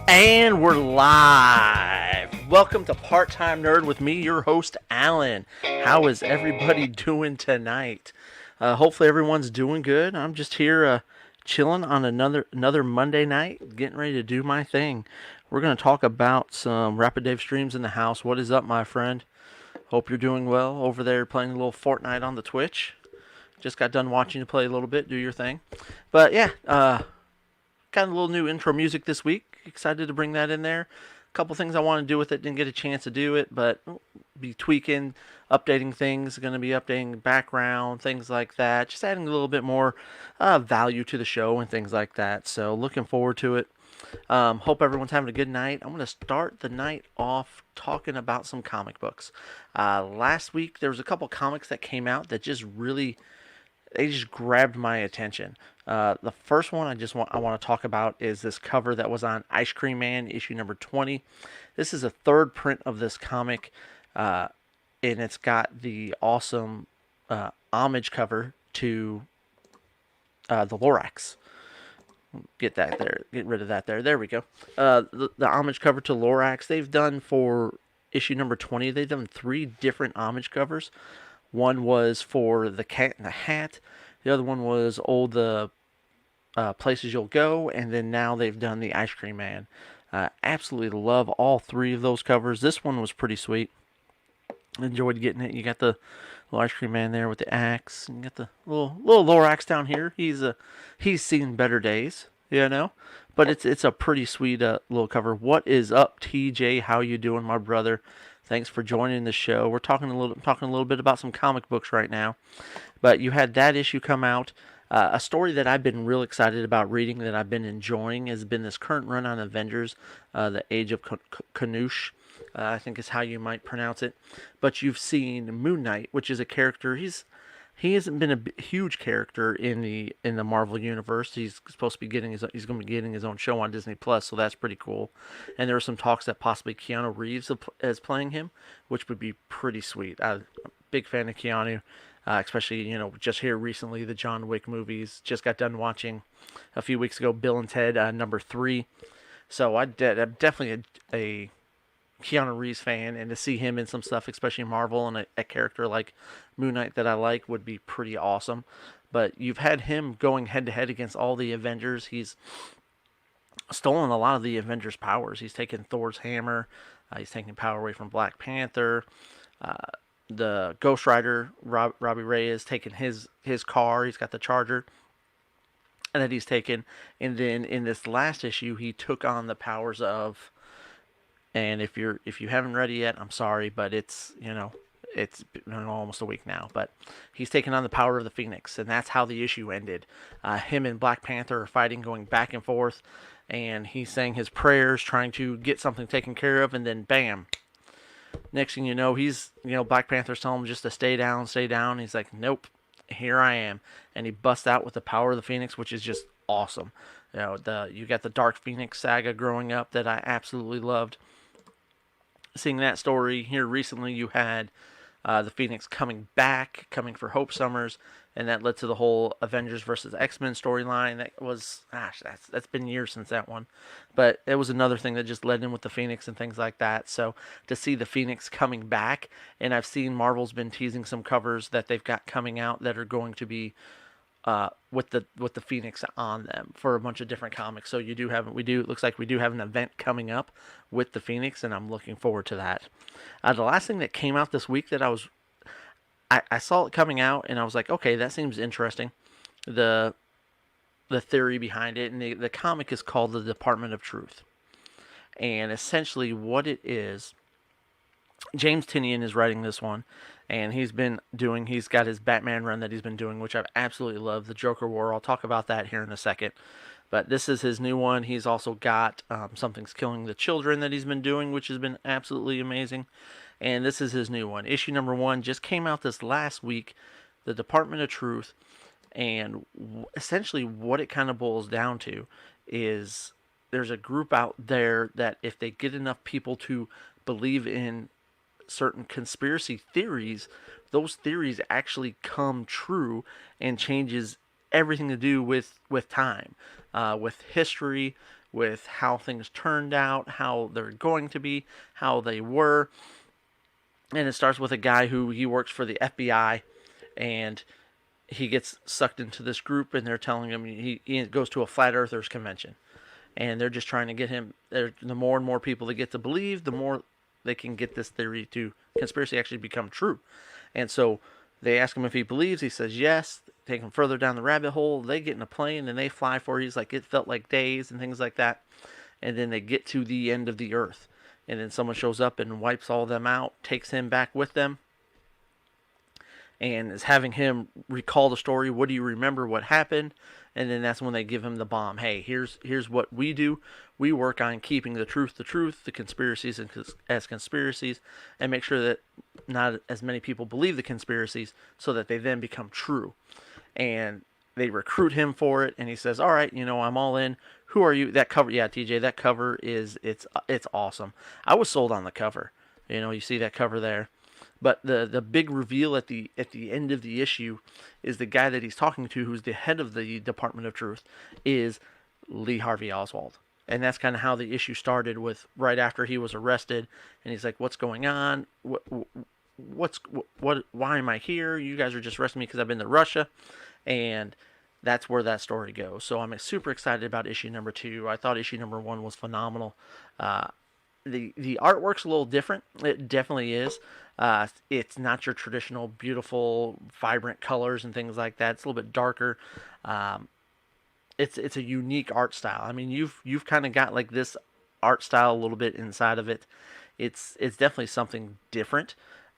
And we're live. Welcome to Part Time Nerd with me, your host, Alan. How is everybody doing tonight? Hopefully, everyone's doing good. I'm just here chilling on another Monday night, getting ready to do my thing. We're going to talk about some Rapid Dave streams in the house. What is up, my friend? Hope you're doing well over there playing a little Fortnite on the Twitch. Just got done watching you play a little bit. Do your thing. But yeah, got a little new intro music this week. Excited to bring that in there. A couple things I want to do with it. Didn't get a chance to do it, but be tweaking, updating things. Going to be updating background, things like that. Just adding a little bit more value to the show and things like that. So looking forward to it. Hope everyone's having a good night. I'm going to start the night off talking about some comic books. Last week there was a couple comics that came out that just really they just grabbed my attention. The first one I want to talk about is this cover that was on Ice Cream Man issue number 20. This is a third print of this comic, and it's got the awesome homage cover to the Lorax. Get that there. Get rid of that there. There we go. The homage cover to Lorax. They've done for issue number 20. They've done 3 different homage covers. One was for the Cat in the Hat. The other one was all the places you'll go, and then now they've done the Ice Cream Man. Absolutely love all 3 of those covers. This one was pretty sweet. Enjoyed getting it. You got the little Ice Cream Man there with the axe, and you got the little Lorax down here. He's seen better days, you know. But it's a pretty sweet little cover. What is up, TJ? How you doing, my brother? Thanks for joining the show. We're talking a little bit about some comic books right now, but you had that issue come out. A story that I've been real excited about reading, that I've been enjoying, has been this current run on Avengers, the Age of Canoosh, I think is how you might pronounce it. But you've seen Moon Knight, which is a character. He hasn't been a huge character in the Marvel universe. He's supposed to be he's going to be getting his own show on Disney Plus, so that's pretty cool. And there are some talks that possibly Keanu Reeves is playing him, which would be pretty sweet. I'm a big fan of Keanu, especially just here recently the John Wick movies. Just got done watching a few weeks ago Bill and Ted number 3. So I'm definitely a Keanu Reeves fan, and to see him in some stuff, especially Marvel, and a character like Moon Knight that I like would be pretty awesome. But you've had him going head to head against all the Avengers. He's stolen a lot of the Avengers' powers. He's taken Thor's hammer. He's taking power away from Black Panther. The Ghost Rider, Robbie Ray, has taken his car. He's got the Charger. And that he's taken. And then in this last issue, he took on the powers of. And if you haven't read it yet, I'm sorry, but it's been almost a week now. But he's taken on the power of the Phoenix, and that's how the issue ended. Him and Black Panther are fighting, going back and forth, and he's saying his prayers, trying to get something taken care of, and then bam. Next thing you know, Black Panther's telling him just to stay down, stay down. He's like, nope, here I am, and he busts out with the power of the Phoenix, which is just awesome. You got the Dark Phoenix saga growing up that I absolutely loved. Seeing that story here recently, you had the Phoenix coming for Hope Summers, and that led to the whole Avengers versus X-Men storyline. That was, that's been years since that one, but it was another thing that just led in with the Phoenix and things like that. So to see the Phoenix coming back, and I've seen Marvel's been teasing some covers that they've got coming out that are going to be with the Phoenix on them for a bunch of different comics. So it looks like we do have an event coming up with the Phoenix, and I'm looking forward to that. The last thing that came out this week that I saw it coming out, and I was like, okay, that seems interesting. The theory behind it, and the comic is called The Department of Truth. And essentially what it is, James Tynion is writing this one, and he's got his Batman run that he's been doing, which I've absolutely loved, the Joker War. I'll talk about that here in a second. But this is his new one. He's also got Something's Killing the Children that he's been doing, which has been absolutely amazing. And this is his new one. Issue number 1 just came out this last week, The Department of Truth. And essentially what it kind of boils down to is there's a group out there that if they get enough people to believe in certain conspiracy theories, those theories actually come true and changes everything to do with time, with history, with how things turned out, how they're going to be, how they were. And it starts with a guy who he works for the FBI, and he gets sucked into this group, and they're telling him he goes to a flat earthers convention, and they're just trying to get him. The more and more people they get to believe, the more they can get this theory to conspiracy actually become true. And so they ask him if he believes. He says yes. Take him further down the rabbit hole. They get in a plane and they fly for. He's like, it felt like days and things like that. And then they get to the end of the earth, and then someone shows up and wipes all of them out, takes him back with them, and is having him recall the story. What do you remember? What happened? And then that's when they give him the bomb. Hey, here's what we do. We work on keeping the truth, the conspiracies as conspiracies, and make sure that not as many people believe the conspiracies, so that they then become true. And they recruit him for it, and he says, "All right, I'm all in. Who are you?" That cover, yeah, TJ, that cover it's awesome. I was sold on the cover. You see that cover there. But the big reveal at the end of the issue is the guy that he's talking to, who's the head of the Department of Truth, is Lee Harvey Oswald. And that's kind of how the issue started, with right after he was arrested, and he's like, "What's going on? Why am I here? You guys are just arresting me because I've been to Russia." And that's where that story goes. So I'm super excited about issue number 2. I thought issue number 1 was phenomenal. The artwork's a little different. It definitely is. It's not your traditional beautiful, vibrant colors and things like that. It's a little bit darker. It's a unique art style. I mean, you've kind of got like this art style a little bit inside of it. It's definitely something different.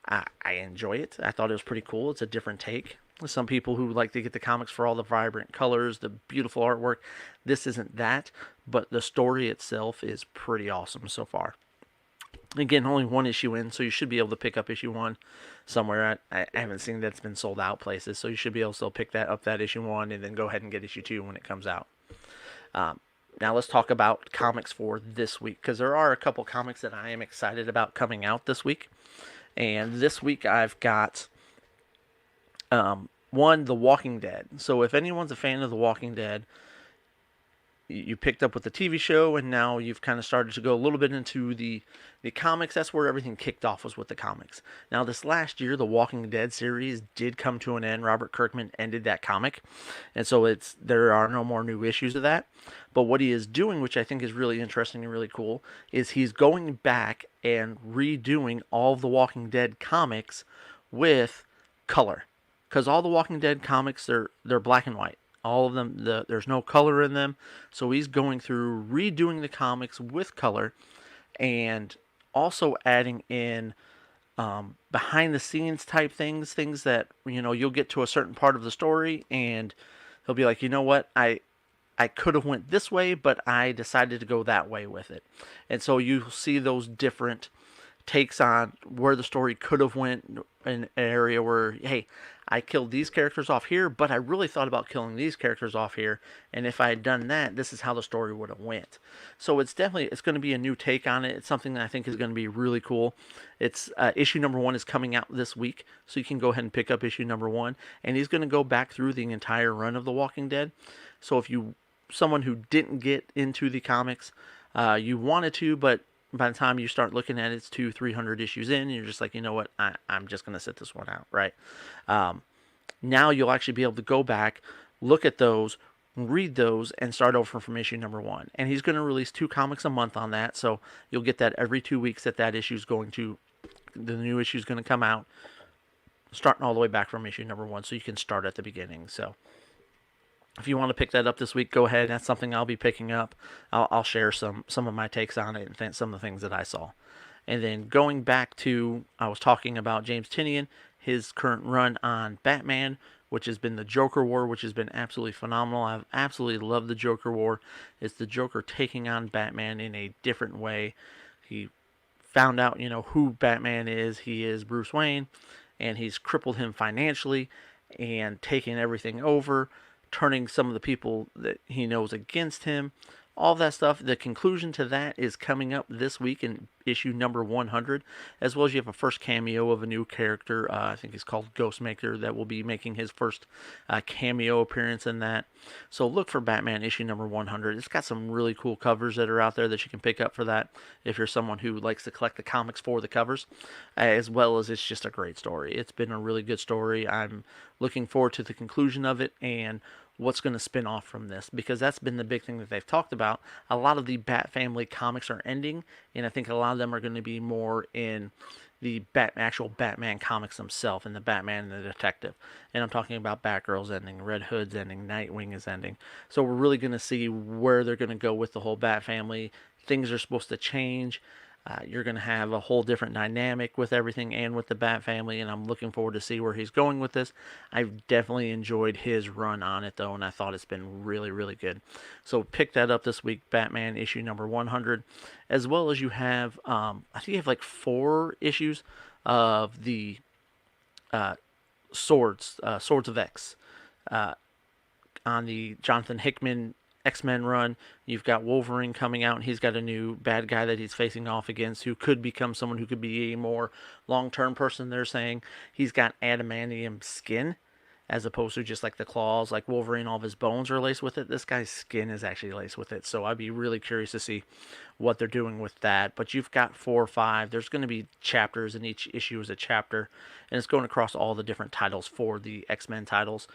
I enjoy it. I thought it was pretty cool. It's a different take. Some people who like to get the comics for all the vibrant colors, the beautiful artwork. This isn't that, but the story itself is pretty awesome so far. Again, only one issue in, so you should be able to pick up issue 1 somewhere. I haven't seen that it's been sold out places, so you should be able to still pick that issue 1, and then go ahead and get issue 2 when it comes out. Now let's talk about comics for this week, because there are a couple comics that I am excited about coming out this week. And this week I've got one, The Walking Dead. So if anyone's a fan of The Walking Dead, you picked up with the TV show, and now you've kind of started to go a little bit into the comics. That's where everything kicked off, was with the comics. Now, this last year, the Walking Dead series did come to an end. Robert Kirkman ended that comic, and so there are no more new issues of that. But what he is doing, which I think is really interesting and really cool, is he's going back and redoing all of the Walking Dead comics with color. Because all the Walking Dead comics, they're black and white. All of them, there's no color in them. So he's going through redoing the comics with color, and also adding in behind the scenes type things that you'll get to a certain part of the story, and he'll be like, you know what, I could have went this way, but I decided to go that way with it. And so you see those different takes on where the story could have went, in an area where, hey, I killed these characters off here, but I really thought about killing these characters off here, and if I had done that, this is how the story would have went. So it's going to be a new take on it. It's something that I think is going to be really cool. It's issue number 1 is coming out this week, so you can go ahead and pick up issue number 1, and he's going to go back through the entire run of The Walking Dead. So if someone who didn't get into the comics, you wanted to, but by the time you start looking at it, it's 200-300 issues in, and you're just like, you know what, I'm just going to sit this one out, right? Now you'll actually be able to go back, look at those, read those, and start over from issue number 1. And he's going to release 2 comics a month on that, the new issue is going to come out, starting all the way back from issue number 1, so you can start at the beginning. So if you want to pick that up this week, go ahead. That's something I'll be picking up. I'll share some of my takes on it and some of the things that I saw. And then going back to, I was talking about James Tynion, his current run on Batman, which has been the Joker War, which has been absolutely phenomenal. I've absolutely loved the Joker War. It's the Joker taking on Batman in a different way. He found out, who Batman is. He is Bruce Wayne, and he's crippled him financially and taking everything over, turning some of the people that he knows against him, all that stuff. The conclusion to that is coming up this week in issue number 100, as well as you have a first cameo of a new character. I think he's called Ghostmaker, that will be making his first cameo appearance in that. So look for Batman issue number 100. It's got some really cool covers that are out there that you can pick up for that if you're someone who likes to collect the comics for the covers, as well as it's just a great story. It's been a really good story. I'm looking forward to the conclusion of it and what's going to spin off from this, because that's been the big thing that they've talked about. A lot of the Bat Family comics are ending, and I think a lot of them are going to be more in the actual Batman comics themselves, and the Batman and the Detective. And I'm talking about Batgirl's ending, Red Hood's ending, Nightwing is ending. So we're really going to see where they're going to go with the whole Bat Family. Things are supposed to change. You're going to have a whole different dynamic with everything and with the Bat Family, and I'm looking forward to see where he's going with this. I've definitely enjoyed his run on it, though, and I thought it's been really, really good. So pick that up this week, Batman issue number 100, as well as you have, I think you have like 4 issues of the Swords of X on the Jonathan Hickman X-Men run. You've got Wolverine coming out, and he's got a new bad guy that he's facing off against who could become someone who could be a more long-term person. They're saying he's got adamantium skin as opposed to just like the claws. Like Wolverine, all of his bones are laced with it. This guy's skin is actually laced with it. So I'd be really curious to see what they're doing with that. But you've got 4 or 5. There's going to be chapters, and each issue is a chapter, and it's going across all the different titles for the X-Men titles.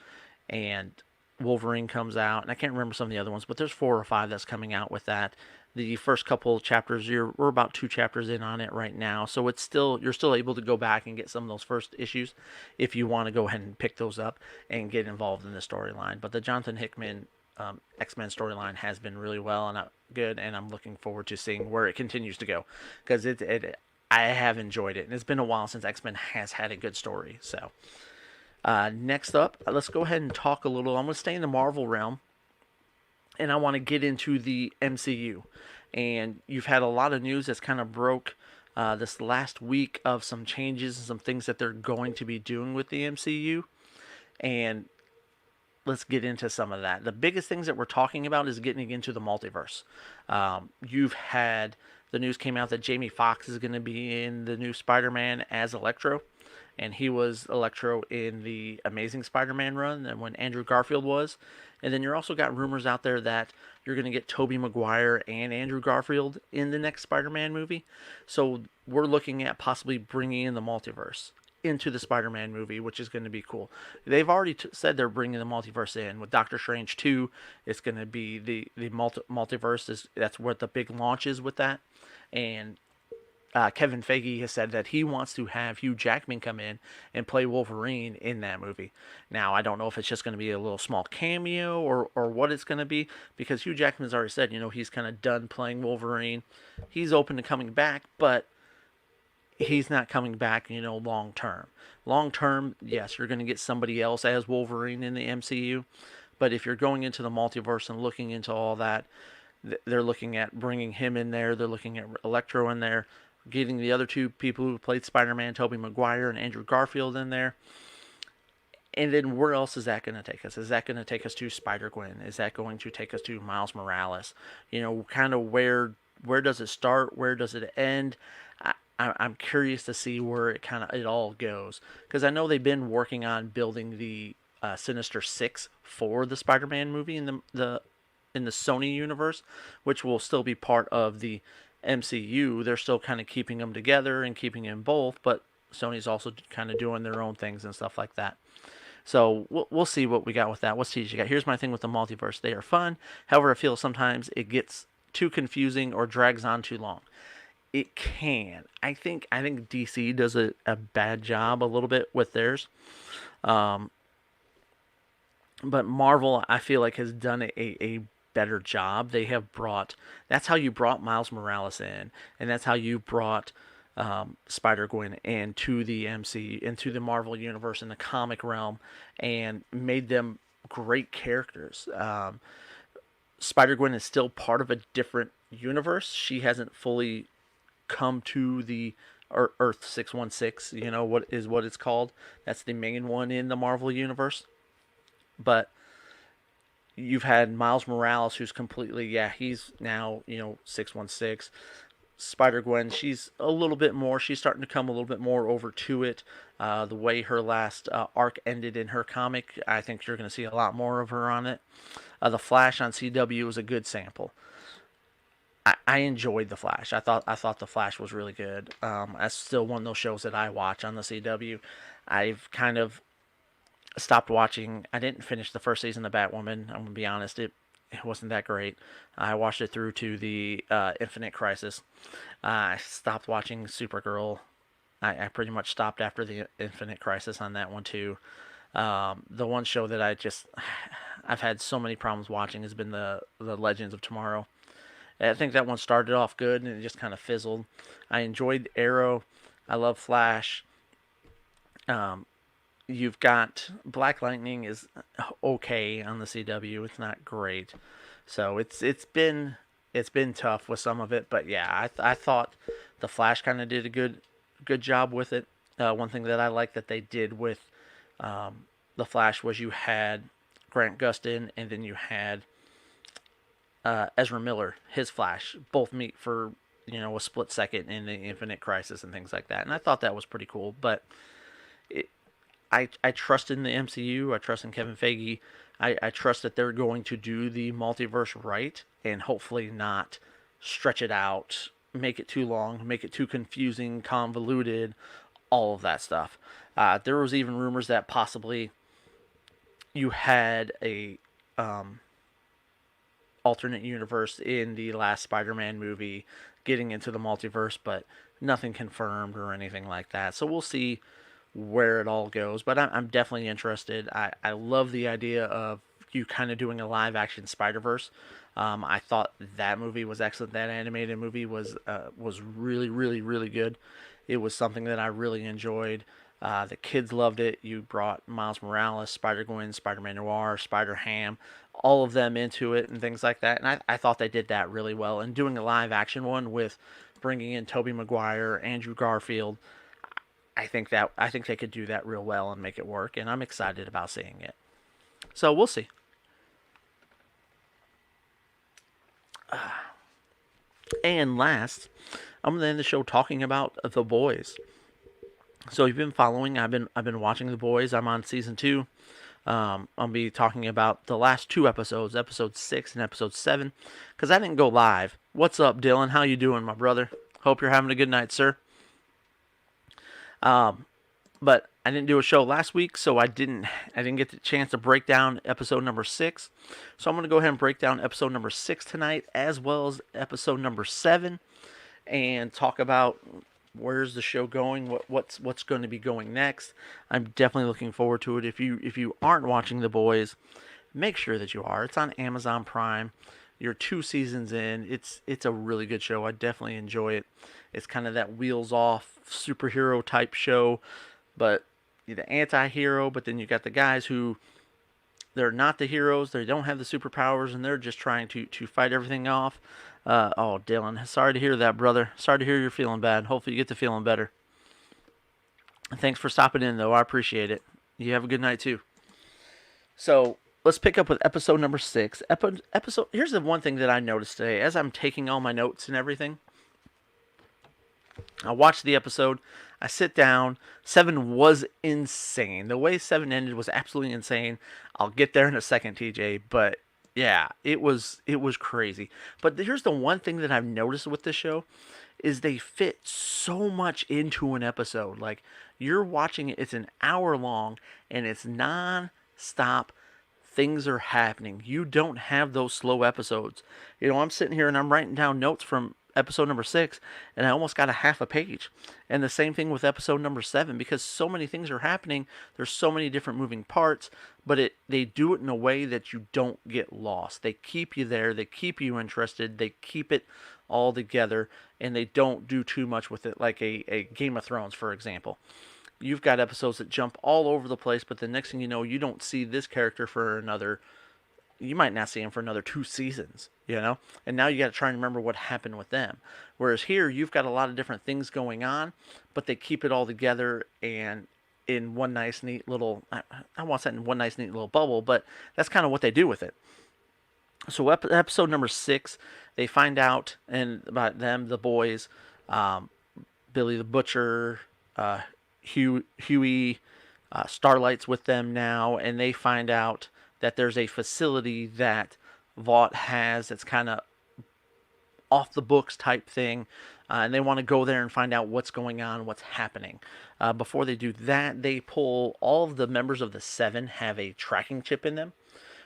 And Wolverine comes out, and I can't remember some of the other ones, but there's 4 or 5 that's coming out with that. The first couple of chapters, we're about 2 chapters in on it right now, so you're still able to go back and get some of those first issues if you want to go ahead and pick those up and get involved in the storyline. But the Jonathan Hickman X-Men storyline has been really well and good, and I'm looking forward to seeing where it continues to go, because I have enjoyed it, and it's been a while since X-Men has had a good story. So next up, let's go ahead and talk a little. I'm going to stay in the Marvel realm, and I want to get into the MCU. And you've had a lot of news that's kind of broke this last week of some changes and some things that they're going to be doing with the MCU. And let's get into some of that. The biggest things that we're talking about is getting into the multiverse. You've had the news came out that Jamie Foxx is going to be in the new Spider-Man as Electro. And he was Electro in the Amazing Spider-Man run, and when Andrew Garfield was. And then you're also got rumors out there that you're going to get Tobey Maguire and Andrew Garfield in the next Spider-Man movie. So we're looking at possibly bringing in the multiverse into the Spider-Man movie, which is going to be cool. They've already said they're bringing the multiverse in. With Doctor Strange 2, it's going to be the multiverse. That's what the big launch is with that. And Kevin Feige has said that he wants to have Hugh Jackman come in and play Wolverine in that movie. Now, I don't know if it's just going to be a little small cameo or what it's going to be, because Hugh Jackman's already said, he's kind of done playing Wolverine. He's open to coming back, but he's not coming back, long term. Long term, yes, you're going to get somebody else as Wolverine in the MCU, but if you're going into the multiverse and looking into all that, they're looking at bringing him in there. They're looking at Electro in there, getting the other 2 people who played Spider-Man, Tobey Maguire and Andrew Garfield, in there. And then where else is that going to take us? Is that going to take us to Spider-Gwen? Is that going to take us to Miles Morales? Kind of where does it start? Where does it end? I'm curious to see where it all goes, because I know they've been working on building the Sinister Six for the Spider-Man movie in the Sony universe, which will still be part of the MCU. They're still kind of keeping them together and keeping them both, but Sony's also kind of doing their own things and stuff like that. So we'll see what we got with that. What's teach you got? Here's my thing with the multiverse. They are fun. However, I feel sometimes it gets too confusing or drags on too long. It can. I think DC does a bad job a little bit with theirs. But Marvel, I feel like, has done a better job. That's how you brought Miles Morales in, and that's how you brought Spider-Gwen into the MCU, into the Marvel universe, in the comic realm, and made them great characters. Spider-Gwen is still part of a different universe. She hasn't fully come to the Earth 616, what it's called. That's the main one in the Marvel universe. But You've had Miles Morales, who's completely, yeah, he's now, 616. Spider Gwen, she's a little bit more. She's starting to come a little bit more over to it. The way her last arc ended in her comic, I think you're going to see a lot more of her on it. The Flash on CW was a good sample. I enjoyed the Flash. I thought the Flash was really good. That's still one of those shows that I watch on the CW. I've kind of stopped watching. I didn't finish the first season of Batwoman. I'm gonna be honest. It wasn't that great. I watched it through to the Infinite Crisis. I stopped watching Supergirl. I pretty much stopped after the Infinite Crisis on that one too. The one show that I've had so many problems watching has been the Legends of Tomorrow. I think that one started off good and it just kind of fizzled. I enjoyed Arrow. I love Flash. Um, you've got Black Lightning is okay on the CW. It's not great, so it's been tough with some of it. But yeah, I thought the Flash kind of did a good job with it. One thing that I like that they did with the Flash was you had Grant Gustin and then you had Ezra Miller, his Flash, both meet for a split second in the Infinite Crisis and things like that, and I thought that was pretty cool. But it, I trust in the MCU. I trust in Kevin Feige. I trust that they're going to do the multiverse right and hopefully not stretch it out, make it too long, make it too confusing, convoluted, all of that stuff. There was even rumors that possibly you had a alternate universe in the last Spider-Man movie getting into the multiverse, but nothing confirmed or anything like that. So we'll see where it all goes. But I'm definitely interested. I love the idea of you kind of doing a live action Spider Verse. I thought that movie was excellent. That animated movie was really really really good. It was something that I really enjoyed. The kids loved it. You brought Miles Morales, Spider Gwen, Spider Man Noir, Spider Ham, all of them into it and things like that. And I thought they did that really well. And doing a live action one with bringing in Tobey Maguire, Andrew Garfield, I think they could do that real well and make it work. And I'm excited about seeing it. So we'll see. And last, I'm gonna end the show talking about The Boys. So you've been following. I've been watching The Boys. I'm on season 2. I'll be talking about the last 2 episodes, episode 6 and episode 7, because I didn't go live. What's up, Dylan? How you doing, my brother? Hope you're having a good night, sir. But I didn't do a show last week, so I didn't get the chance to break down episode number 6. So I'm gonna go ahead and break down episode number 6 tonight, as well as episode number 7, and talk about where's the show going, what's going to be going next. I'm definitely looking forward to it. If you aren't watching The Boys, make sure that you are. It's on Amazon Prime. You're 2 seasons in. It's a really good show. I definitely enjoy it. It's kind of that wheels off superhero type show, but you're the anti-hero, but then you got the guys who they're not the heroes. They don't have the superpowers, and they're just trying to fight everything off. Oh, Dylan, sorry to hear that, brother. Sorry to hear you're feeling bad. Hopefully you get to feeling better. Thanks for stopping in, though. I appreciate it. You have a good night, too. So let's pick up with episode number 6. Episode. Here's the one thing that I noticed today. As I'm taking all my notes and everything, I watched the episode. I sit down. 7 was insane. The way 7 ended was absolutely insane. I'll get there in a second, TJ. But yeah, it was crazy. But here's the one thing that I've noticed with this show is they fit so much into an episode. Like you're watching it, it's an hour long and it's non-stop. Things are happening. You don't have those slow episodes. I'm sitting here and I'm writing down notes from episode number 6 and I almost got a half a page. And the same thing with episode number 7 because so many things are happening. There's so many different moving parts, but they do it in a way that you don't get lost. They keep you there. They keep you interested. They keep it all together and they don't do too much with it like a Game of Thrones, for example. You've got episodes that jump all over the place, but the next thing you know, you don't see this character for another. You might not see him for another 2 seasons. And now you got to try and remember what happened with them. Whereas here, you've got a lot of different things going on, but they keep it all together and in one nice, neat little. I want to say in one nice, neat little bubble, but that's kind of what they do with it. So episode number 6, they find out and about them, the boys, um, Billy the Butcher, uh, Huey, Starlight's with them now, and they find out that there's a facility that Vought has that's kind of off the books type thing, and they want to go there and find out what's going on, what's happening. Before they do that, they pull all of the members of the Seven have a tracking chip in them,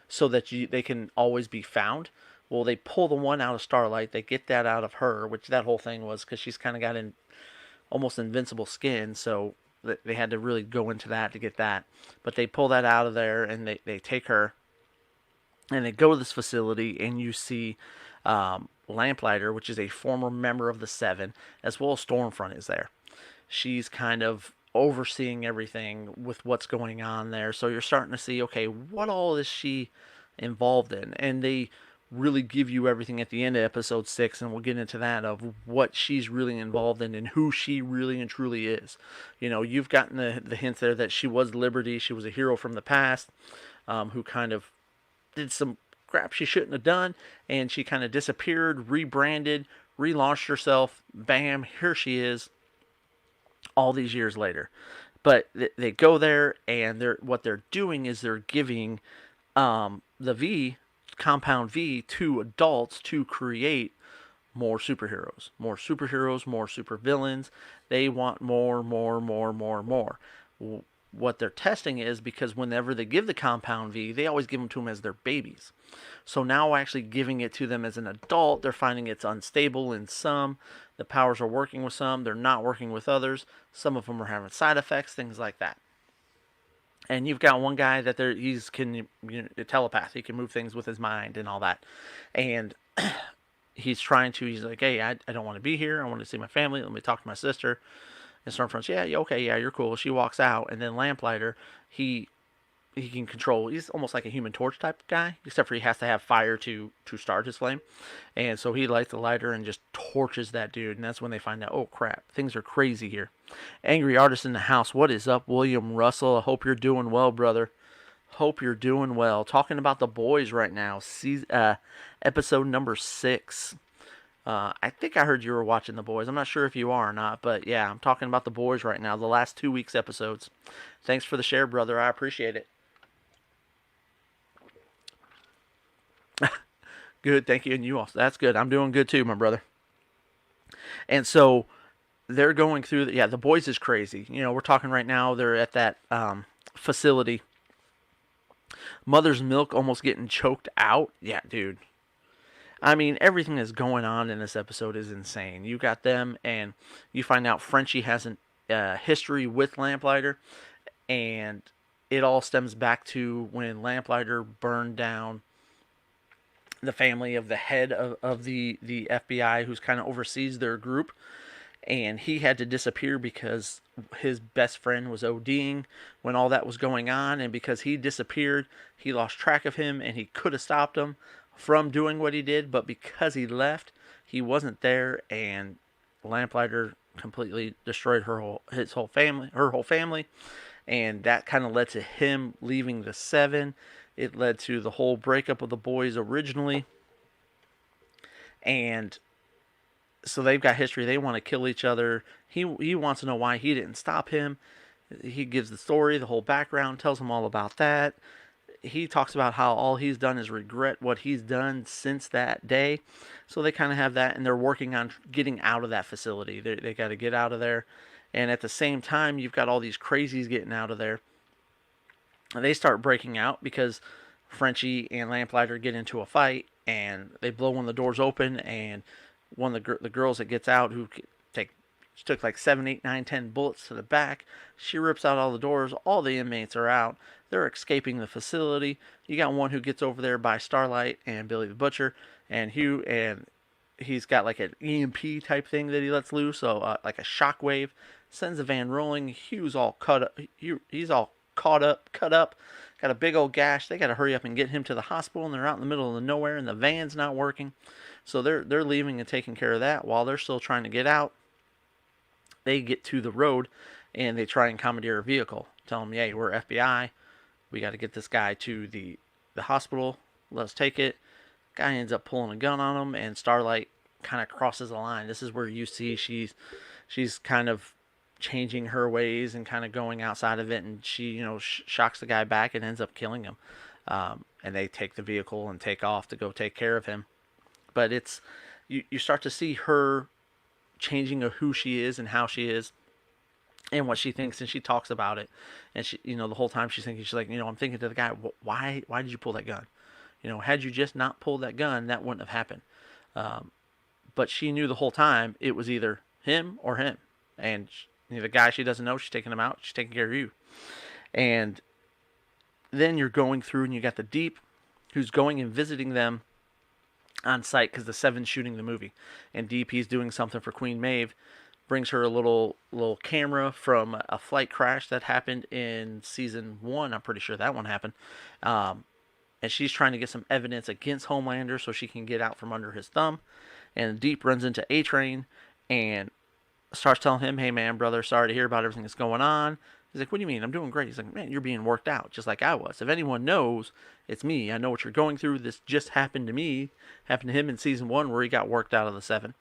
so that they can always be found. Well, they pull the one out of Starlight, they get that out of her, which that whole thing was because she's kind of got in almost invincible skin, so they had to really go into that to get that. But they pull that out of there and they take her and they go to this facility, and you see Lamplighter, which is a former member of the Seven, as well as Stormfront is there. She's kind of overseeing everything with what's going on there. So you're starting to see, okay, what all is she involved in? And they really give you everything at the end of episode 6, and we'll get into that, of what she's really involved in and who she really and truly is. You know, you've gotten the hint there that she was Liberty. She was a hero from the past, who kind of did some crap she shouldn't have done, and she kind of disappeared, rebranded, relaunched herself. Bam, here she is all these years later. But they go there, and what they're doing is they're giving the V, Compound V, to adults to create more superheroes, more superheroes, more supervillains. They want more, more, more, more, more. What they're testing is, because whenever they give the Compound V, they always give them to them as their babies. So now actually giving it to them as an adult, they're finding it's unstable in some. The powers are working with some, they're not working with others. Some of them are having side effects, things like that. And you've got one guy that he's a telepath. He can move things with his mind and all that. And he's like, hey, I don't want to be here. I want to see my family. Let me talk to my sister. And Stormfront's, yeah, okay, yeah, you're cool. She walks out, and then Lamplighter, he can control. He's almost like a Human Torch type guy, except for he has to have fire to start his flame. And so he lights the lighter and just torches that dude. And that's when they find out, oh crap, things are crazy here. Angry Artist in the house. What is up, William Russell? I hope you're doing well, brother. Hope you're doing well. Talking about The Boys right now. Episode number 6. I think I heard you were watching The Boys. I'm not sure if you are or not, but yeah, I'm talking about The Boys right now. The last 2 weeks episodes. Thanks for the share, brother. I appreciate it. Good, thank you, and you also. That's good. I'm doing good too, my brother. And so they're going through. The Boys is crazy. You know, we're talking right now. They're at that facility. Mother's milk almost getting choked out. Yeah, dude. I mean, everything that's going on in this episode is insane. You got them, and you find out Frenchie has a history with Lamplighter, and it all stems back to when Lamplighter burned down the family of the head of the FBI, who's kind of oversees their group. And he had to disappear because his best friend was ODing when all that was going on. And because he disappeared, he lost track of him, and he could have stopped him from doing what he did. But because he left, he wasn't there, and Lamplighter completely destroyed her whole family. And that kind of led to him leaving the Seven. It led to the whole breakup of the Boys originally. And so they've got history. They want to kill each other. He wants to know why he didn't stop him. He gives the story, the whole background, tells him all about that. He talks about how all he's done is regret what he's done since that day. So they kind of have that, and they're working on getting out of that facility. They got to get out of there. And at the same time, you've got all these crazies getting out of there. And they start breaking out because Frenchie and Lamplighter get into a fight, and they blow one of the doors open, and one of the girls that gets out, who took like 7, 8, 9, 10 bullets to the back, she rips out all the doors. All the inmates are out. They're escaping the facility. You got one who gets over there by Starlight and Billy the Butcher and Hugh, and he's got like an EMP type thing that he lets loose, so like a shockwave, sends the van rolling. Hugh's all cut up. He's all cut up, got a big old gash. They got to hurry up and get him to the hospital, and they're out in the middle of the nowhere, and the van's not working. So they're leaving and taking care of that while they're still trying to get out. They get to the road, and they try and commandeer a vehicle. Tell them, "Hey, we're FBI. We got to get this guy to the hospital. Let's take it." Guy ends up pulling a gun on him, and Starlight kind of crosses the line. This is where you see she's kind of changing her ways and kind of going outside of it, and she shocks the guy back and ends up killing him. And they take the vehicle and take off to go take care of him. But it's you start to see her changing of who she is and how she is and what she thinks, and she talks about it. And she, the whole time she's thinking, she's like, I'm thinking to the guy, why did you pull that gun? Had you just not pulled that gun, that wouldn't have happened. But she knew the whole time it was either him or him. And the guy she doesn't know, she's taking him out. She's taking care of you. And then you're going through, and you got the Deep, who's going and visiting them on site because the Seven's shooting the movie. And Deep, he's doing something for Queen Maeve, brings her a little camera from a flight crash that happened in season 1. I'm pretty sure that one happened. And she's trying to get some evidence against Homelander so she can get out from under his thumb. And Deep runs into A-Train and starts telling him, hey man, brother, sorry to hear about everything that's going on. He's like, what do you mean? I'm doing great. He's like, man, you're being worked out just like I was. If anyone knows, it's me. I know what you're going through. This just happened to me. Happened to him in season 1 where he got worked out of the 7.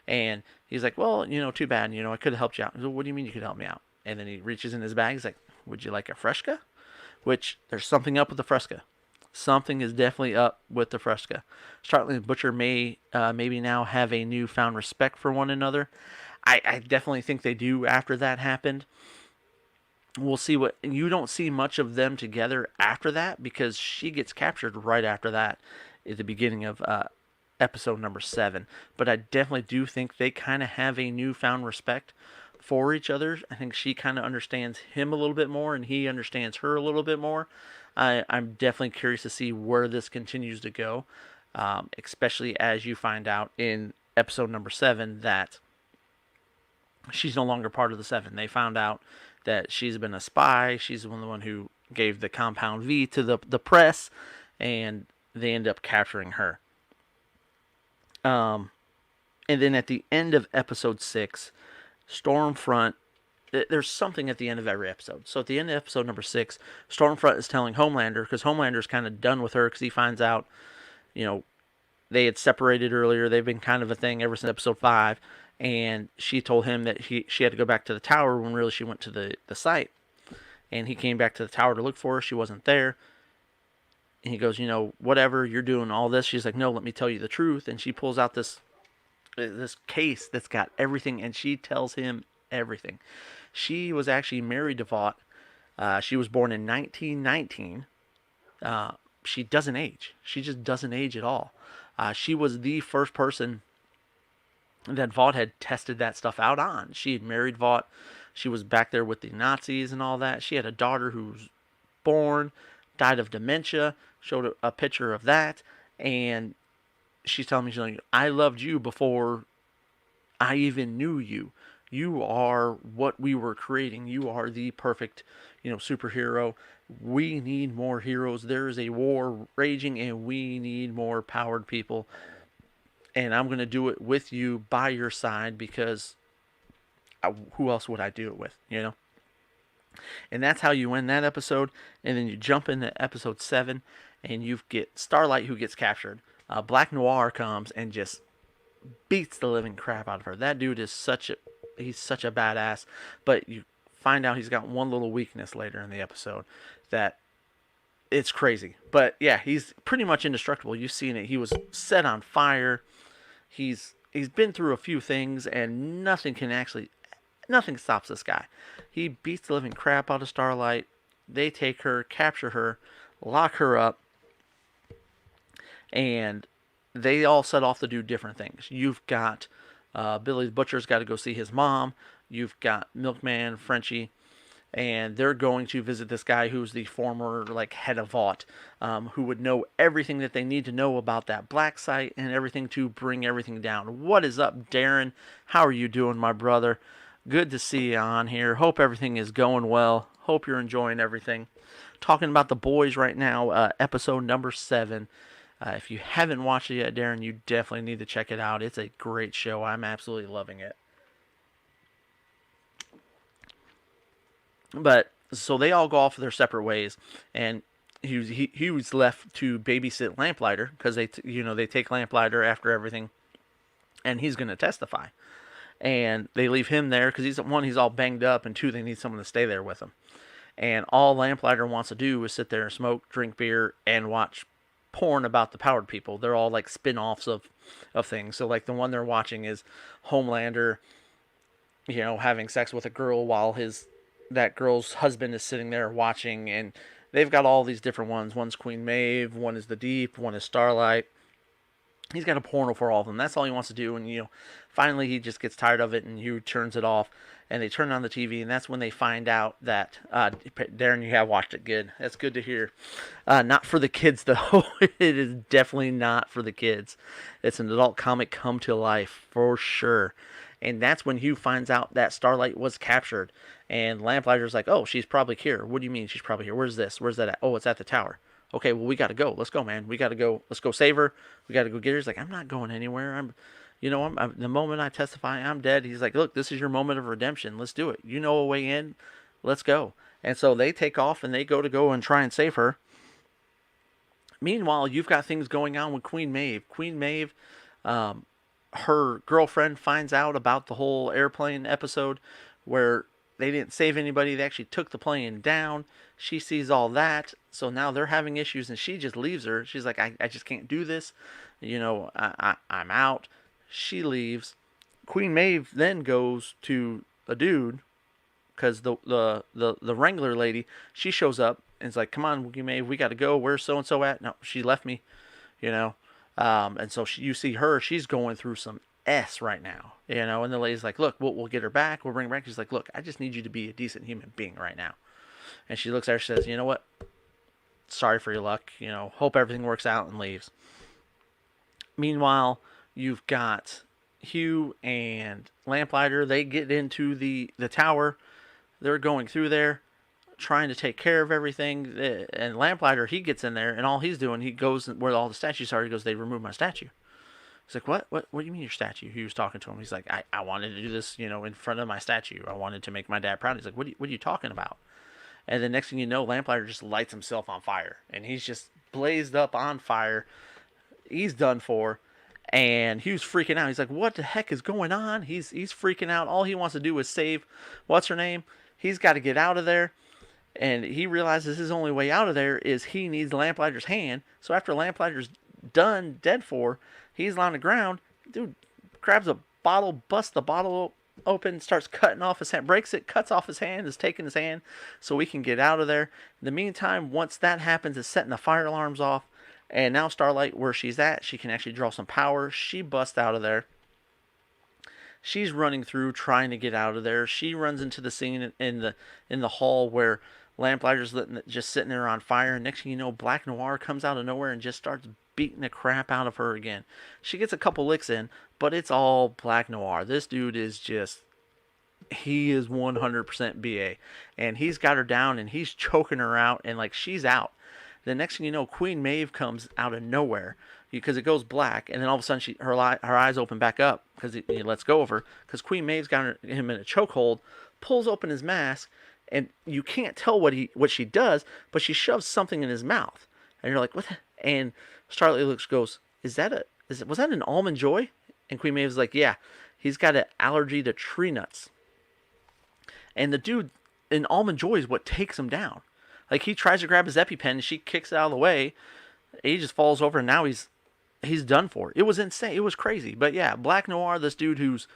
And he's like, well, too bad. I could have helped you out. He's like, what do you mean you could help me out? And then he reaches in his bag. He's like, would you like a Fresca? Which, there's something up with the Fresca. Something is definitely up with the Fresca. Starling and Butcher may maybe now have a newfound respect for one another. I definitely think they do after that happened. We'll see what... You don't see much of them together after that because she gets captured right after that at the beginning of episode number 7. But I definitely do think they kind of have a newfound respect for each other. I think she kind of understands him a little bit more and he understands her a little bit more. I'm definitely curious to see where this continues to go, especially as you find out in episode number 7 that she's no longer part of the 7. They found out that she's been a spy. She's the one who gave the Compound V to the press, and they end up capturing her. And then at the end of episode 6, Stormfront, there's something at the end of every episode. So at the end of episode number 6, Stormfront is telling Homelander, because Homelander's kind of done with her because he finds out, they had separated earlier. They've been kind of a thing ever since episode 5. And she told him that she had to go back to the tower when really she went to the site. And he came back to the tower to look for her. She wasn't there. And he goes, whatever, you're doing all this. She's like, no, let me tell you the truth. And she pulls out this case that's got everything, and she tells him everything. She was actually married to Vought. She was born in 1919. She doesn't age. She just doesn't age at all. She was the first person that Vought had tested that stuff out on. She had married Vought. She was back there with the Nazis and all that. She had a daughter who was born, died of dementia, showed a picture of that, and she's telling me, she's like, I loved you before I even knew you. You are what we were creating. You are the perfect, superhero. We need more heroes. There is a war raging, and we need more powered people. And I'm going to do it with you by your side because who else would I do it with, And that's how you end that episode. And then you jump into episode 7 and you get Starlight, who gets captured. Black Noir comes and just beats the living crap out of her. That dude is he's such a badass. But you find out he's got one little weakness later in the episode that it's crazy. But yeah, he's pretty much indestructible. You've seen it. He was set on fire. He's been through a few things, and nothing stops this guy. He beats the living crap out of Starlight. They take her, capture her, lock her up, and they all set off to do different things. You've got Billy the Butcher's got to go see his mom. You've got Milkman, Frenchie, and they're going to visit this guy who's the former head of Vought, who would know everything that they need to know about that black site and everything to bring everything down. What is up, Darren? How are you doing, my brother? Good to see you on here. Hope everything is going well. Hope you're enjoying everything. Talking about The Boys right now, episode number 7. If you haven't watched it yet, Darren, you definitely need to check it out. It's a great show. I'm absolutely loving it. But so they all go off their separate ways, and he was left to babysit Lamplighter because they take Lamplighter after everything, and he's going to testify. And they leave him there because he's all banged up, and two, they need someone to stay there with him. And all Lamplighter wants to do is sit there and smoke, drink beer, and watch porn about the powered people. They're all like spin-offs of things. So like the one they're watching is Homelander, having sex with a girl while that girl's husband is sitting there watching, and they've got all these different ones. One's Queen Maeve, one is the Deep, one is Starlight. He's got a porno for all of them. That's all he wants to do, and finally he just gets tired of it, and he turns it off, and they turn on the TV, and that's when they find out that Darren, you have watched it. Good. That's good to hear. Not for the kids though. It is definitely not for the kids. It's an adult comic come to life for sure. And that's when Hugh finds out that Starlight was captured. And Lamplighter's like, oh, she's probably here. What do you mean she's probably here? Where's this? Where's that at? Oh, it's at the tower. Okay, well, we got to go. Let's go, man. We got to go. Let's go save her. We got to go get her. He's like, I'm not going anywhere. The moment I testify, I'm dead. He's like, look, this is your moment of redemption. Let's do it. You know a way in. Let's go. And so they take off and they go and try and save her. Meanwhile, you've got things going on with Queen Maeve. Queen Maeve, her girlfriend finds out about the whole airplane episode where they didn't save anybody. They actually took the plane down. She sees all that. So now they're having issues, and she just leaves her. She's like, I just can't do this. I'm out. She leaves. Queen Maeve then goes to a dude because the Wrangler lady, she shows up and is like, come on, Queen Maeve, we got to go. Where's so-and-so at? No, she left me, And so you see her, she's going through some S right now, and the lady's like, look, we'll get her back. We'll bring her back. She's like, look, I just need you to be a decent human being right now. And she looks at her and says, you know what? Sorry for your luck. Hope everything works out, and leaves. Meanwhile, you've got Hugh and Lamplighter. They get into the tower. They're going through there, trying to take care of everything. And Lamplighter, he gets in there, and all he's doing, he goes where all the statues are. He goes, they removed my statue. He's like, what do you mean your statue? He was talking to him. He's like, I wanted to do this, in front of my statue. I wanted to make my dad proud. He's like, what are you talking about? And the next thing you know, Lamplighter just lights himself on fire. And he's just blazed up on fire. He's done for. And Hugh's freaking out. He's like, what the heck is going on? He's freaking out. All he wants to do is save, what's her name? He's got to get out of there. And he realizes his only way out of there is he needs Lamplighter's hand. So after Lamplighter's done, dead for, he's on the ground. Dude grabs a bottle, busts the bottle open, starts cutting off his hand, breaks it, cuts off his hand, is taking his hand so we can get out of there. In the meantime, once that happens, it's setting the fire alarms off. And now Starlight, where she's at, she can actually draw some power. She busts out of there. She's running through, trying to get out of there. She runs into the scene in the hall where Lamplighter's just sitting there on fire. And next thing you know, Black Noir comes out of nowhere and just starts beating the crap out of her again. She gets a couple licks in, but it's all Black Noir. This dude is he is 100% BA. And he's got her down and he's choking her out, and like she's out. The next thing you know, Queen Maeve comes out of nowhere because it goes black, and then all of a sudden her eyes open back up because he lets go of her because Queen Maeve's got him in a chokehold, pulls open his mask, and you can't tell what she does, but she shoves something in his mouth, and you're like, what? And Starlight goes, was that an almond joy? And Queen Maeve's like, yeah, he's got an allergy to tree nuts. And the dude in almond joy is what takes him down. Like, he tries to grab his EpiPen, and she kicks it out of the way. He just falls over, and now he's done for. It was insane. It was crazy. But yeah, Black Noir, this dude who's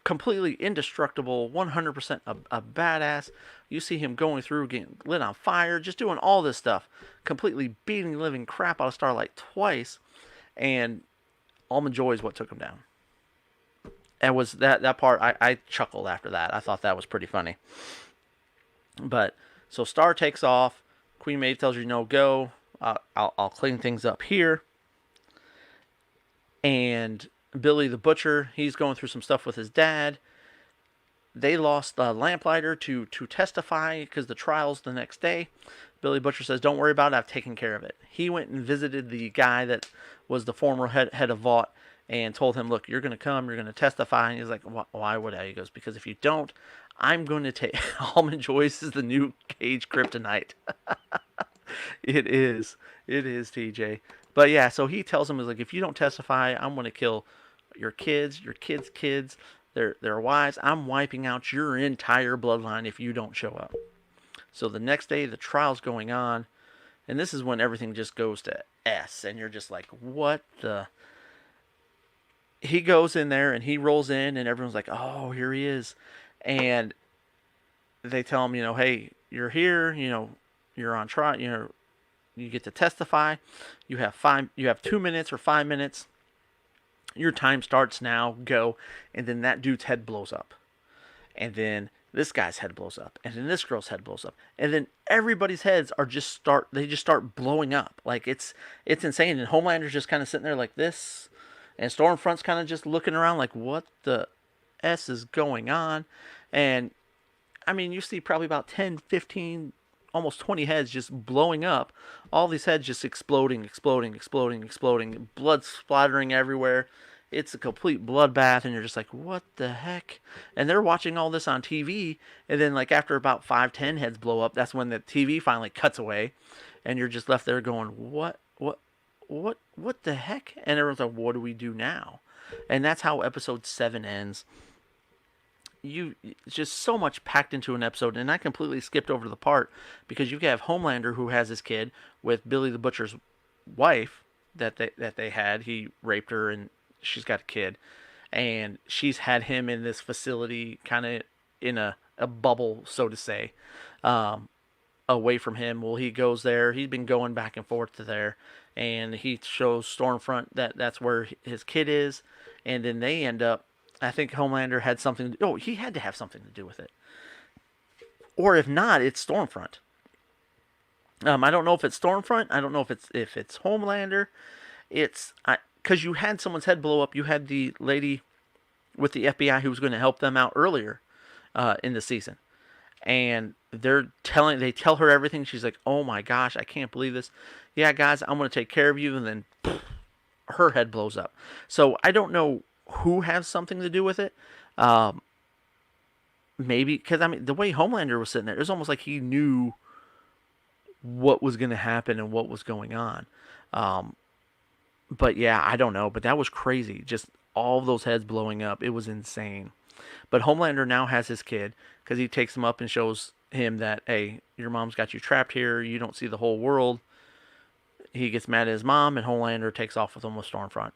completely indestructible, 100% a badass. You see him going through, getting lit on fire, just doing all this stuff, completely beating the living crap out of Starlight twice, and Almond Joy is what took him down. And was that part, I chuckled after that. I thought that was pretty funny. But so Star takes off. Queen Maeve tells her, no, go. I'll clean things up here. And Billy the Butcher, he's going through some stuff with his dad. They lost the Lamplighter to testify because the trial's the next day. Billy Butcher says, don't worry about it, I've taken care of it. He went and visited the guy that was the former head of Vought and told him, look, you're going to come, you're going to testify. And he's like, why would I? He goes, because if you don't, I'm going to take... Almond Joyce is the new Cage Kryptonite. It is. It is, TJ. But yeah, so he tells him, is like, if you don't testify, I'm going to kill your kids' kids, their wives. I'm wiping out your entire bloodline if you don't show up. So the next day, the trial's going on, and this is when everything just goes to S, and you're just like, what the? He goes in there and he rolls in, and everyone's like, oh, here he is. And they tell him, hey, you're here, you're on trial, you get to testify. You have 2 minutes or 5 minutes. Your time starts now. Go, and then that dude's head blows up, and then this guy's head blows up, and then this girl's head blows up, and then everybody's heads just start blowing up. Like it's insane. And Homelander's just kind of sitting there like this, and Stormfront's kind of just looking around like, what the S is going on? And I mean, you see probably about 10, 15, almost 20 heads just blowing up. All these heads just exploding, exploding, exploding, exploding. Blood splattering everywhere. It's a complete bloodbath, and you're just like, what the heck? And they're watching all this on TV, and then like after about 5, 10 heads blow up, that's when the TV finally cuts away, and you're just left there going, what the heck? And everyone's like, what do we do now? And that's how episode 7 ends. Just so much packed into an episode, and I completely skipped over the part because you have Homelander who has his kid with Billy the Butcher's wife that they had. He raped her, and she's got a kid, and she's had him in this facility, kind of in a bubble, so to say, away from him. Well, he goes there. He's been going back and forth to there, and he shows Stormfront that that's where his kid is, and then they end up. I think Homelander had something. Oh, he had to have something to do with it, or if not, it's Stormfront. I don't know if it's Stormfront. I don't know if it's Homelander. It's because you had someone's head blow up. You had the lady with the FBI who was going to help them out earlier in the season, and they tell her everything. She's like, "Oh my gosh, I can't believe this." Yeah, guys, I'm going to take care of you, and then her head blows up. So I don't know who has something to do with it. Maybe because I mean the way Homelander was sitting there, it was almost like he knew what was going to happen and what was going on. But yeah, I don't know. But that was crazy. Just all of those heads blowing up. It was insane. But Homelander now has his kid because he takes him up and shows him that, hey, your mom's got you trapped here. You don't see the whole world. He gets mad at his mom, and Homelander takes off with him with Stormfront.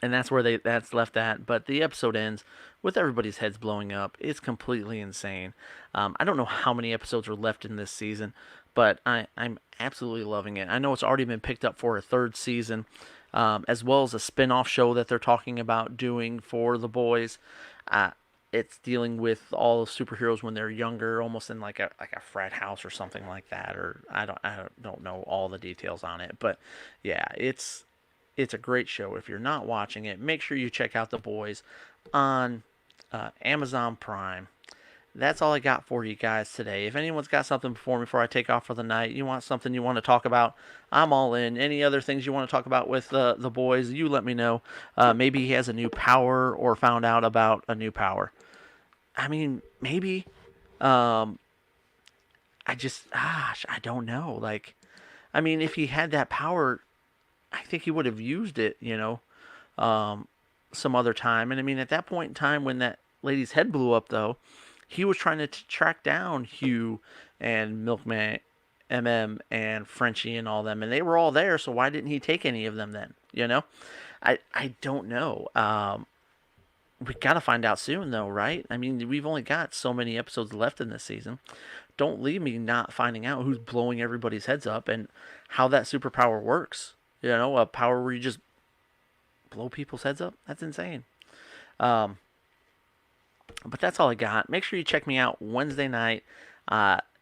And that's where that's left at. But the episode ends with everybody's heads blowing up. It's completely insane. I don't know how many episodes are left in this season, but I'm absolutely loving it. I know it's already been picked up for a third season, as well as a spin-off show that they're talking about doing for the boys. It's dealing with all the superheroes when they're younger, almost in like a frat house or something like that. Or I don't know all the details on it, but yeah, it's a great show. If you're not watching it, make sure you check out The Boys on Amazon Prime. That's all I got for you guys today. If anyone's got something before I take off for the night, you want something you want to talk about, I'm all in. Any other things you want to talk about with The Boys, you let me know. Maybe he has a new power or found out about a new power. I mean, maybe. I don't know. Like, I mean, if he had that power, I think he would have used it, some other time. And I mean, at that point in time when that lady's head blew up, though, he was trying to track down Hugh and Milkman, and Frenchie and all them, and they were all there. So why didn't he take any of them then? I don't know. We got to find out soon, though, right? I mean, we've only got so many episodes left in this season. Don't leave me not finding out who's blowing everybody's heads up and how that superpower works. A power where you just blow people's heads up. That's insane. But that's all I got. Make sure you check me out Wednesday night,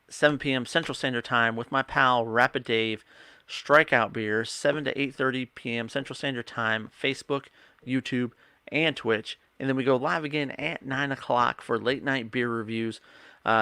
7 p.m. Central Standard Time with my pal Rapid Dave, Strikeout Beer, 7 to 8:30 p.m. Central Standard Time, Facebook, YouTube, and Twitch. And then we go live again at 9 o'clock for late night beer reviews.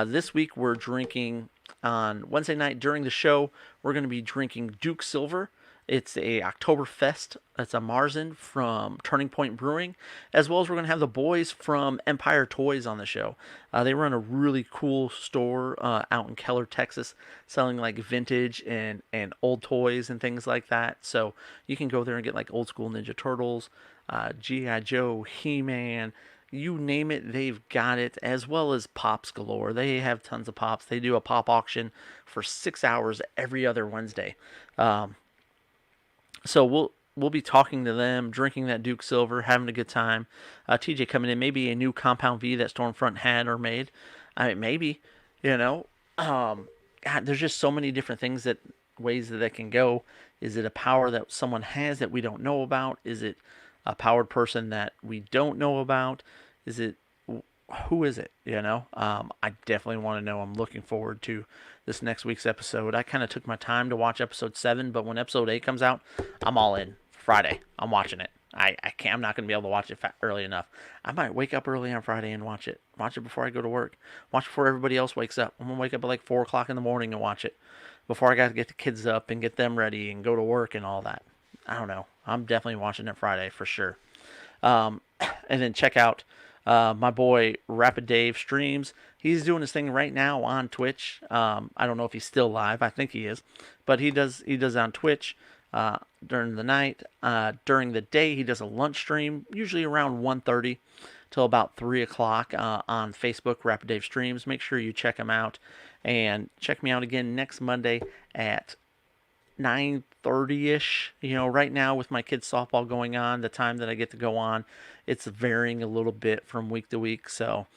This week we're drinking on Wednesday night during the show. We're going to be drinking Duke Silver. It's a Oktoberfest. It's a Marzen from Turning Point Brewing, as well as we're going to have the boys from Empire Toys on the show. They run a really cool store out in Keller, Texas, selling like vintage and old toys and things like that. So you can go there and get like old school Ninja Turtles, G.I. Joe, He-Man, you name it, they've got it, as well as pops galore. They have tons of pops. They do a pop auction for 6 hours every other Wednesday. Um, so we'll be talking to them, drinking that Duke Silver, having a good time. TJ coming in, maybe a new Compound V that Stormfront had or made. I mean, maybe, you know. God, there's just so many different things that ways that can go. Is it a power that someone has that we don't know about? Is it a powered person that we don't know about? Is it who is it? I definitely want to know. I'm looking forward to this next week's episode. I kind of took my time to watch episode 7, but when episode 8 comes out, I'm all in. Friday, I'm watching it. I can't. I'm not going to be able to watch it early enough. I might wake up early on Friday and watch it. Watch it before I go to work. Watch before everybody else wakes up. I'm gonna wake up at like 4 o'clock in the morning and watch it before I got to get the kids up and get them ready and go to work and all that. I don't know. I'm definitely watching it Friday for sure. And then check out my boy Rapid Dave streams. He's doing his thing right now on Twitch. I don't know if he's still live. I think he is, but he does on Twitch during the night. During the day, he does a lunch stream, usually around 1:30 till about 3 o'clock on Facebook. Rapid Dave streams. Make sure you check him out, and check me out again next Monday at 9:30ish. Right now with my kids softball going on, the time that I get to go on, it's varying a little bit from week to week. So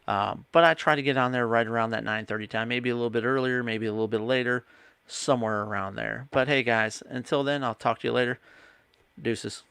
but I try to get on there right around that 9:30 time, maybe a little bit earlier, maybe a little bit later, somewhere around there. But hey guys, until then, I'll talk to you later. Deuces.